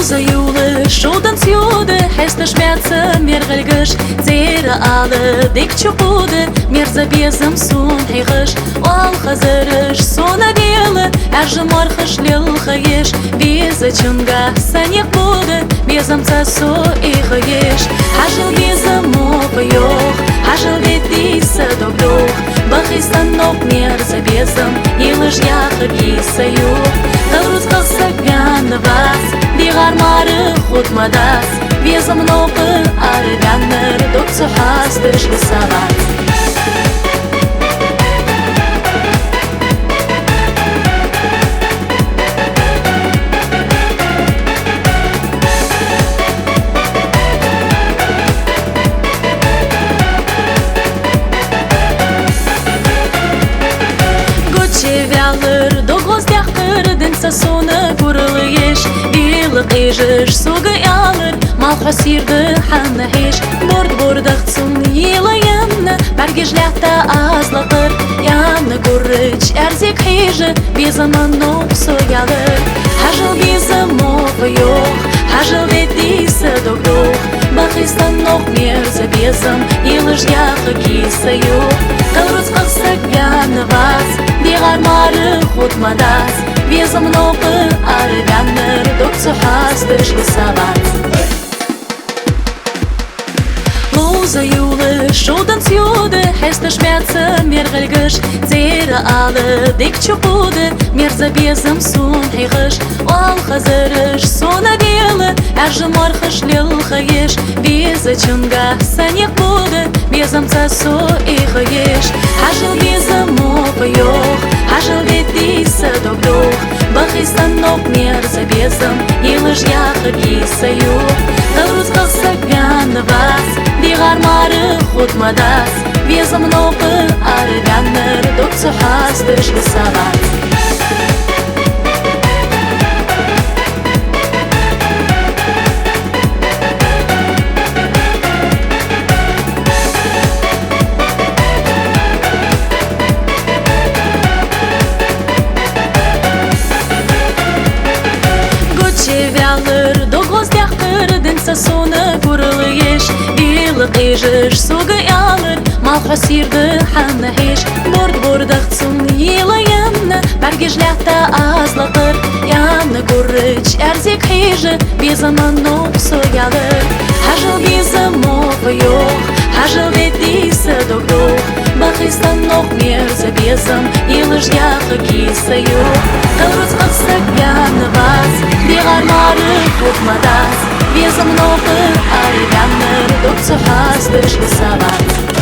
Zajule, šodien jūde, es te šmēca, mir galgaš, dzēra ale, dik čupude, mir zabiezam sun heigash, wal khazarash, sona diele, arja markhash lil khayesh, bieza chunga, sanyak bude, biezam tsaso I khayesh, hajal biezam opayoch, hajal vedisa dobroch, bakhistan nok mir zabiezam, ilash yakhab yisayuch, talruz qalsagyan vas, digar marı khutmadas Biezam noqı arganır Doksu hastırış sabat Goçe vялır Dogvozdях kırdın Sasona kurılı yeş قيجش سوق يالر ما الحسير حنا هيش برد اختن يلا يمنا برجش لحتى أزلقر يمنا قرج أرزيك حيجة بيزمان نوبسو يالر حاجل بيزمو فيوخ حاجل بدي سدوغدوخ بخيستان نوخ ميرزا بيزم يلج ياخا كيسيوخ قلرز قصك يانواز ديغار مار خود مداز Biezam noqı arganır Doksu hastırış sabat Loza yule, šodien jūde, es te šmēca, mir galgash, dzēra ale, dik čupude, mir zabiezam sun heigash, wal khazarash, sona diele, arja markhash lil khayesh, bieza chunga, sanyak bude, biezam tsaso I khayesh, hajal biezam opayoch, hajal vedisa dobroch, bakhistan nok mir zabiezam, ilash yakhab yisayuch, talruz qalsagyan vas, digar marı khutmadas Biezam noqı arganır Doksu hastırış sabat Goçe vялır Dogvozdях kırdın Sasona kurılı yeş قيجش سوق يالر ما الحسير حنا هيش برد اختن يلا يمنا برجش لحتى أزلقر يمنا قرج أرزيك حيجة بيزمان نوبسو يالر حاجل بيزمو فيوخ حاجل بدي سدوغدوخ بخيستان نوخ ميرزا بيزم يلج ياخا كيسيوخ قلرز قصك يانواز ديغار مارı خود مداز Biezam noqı arganır Doksu hastırış sabat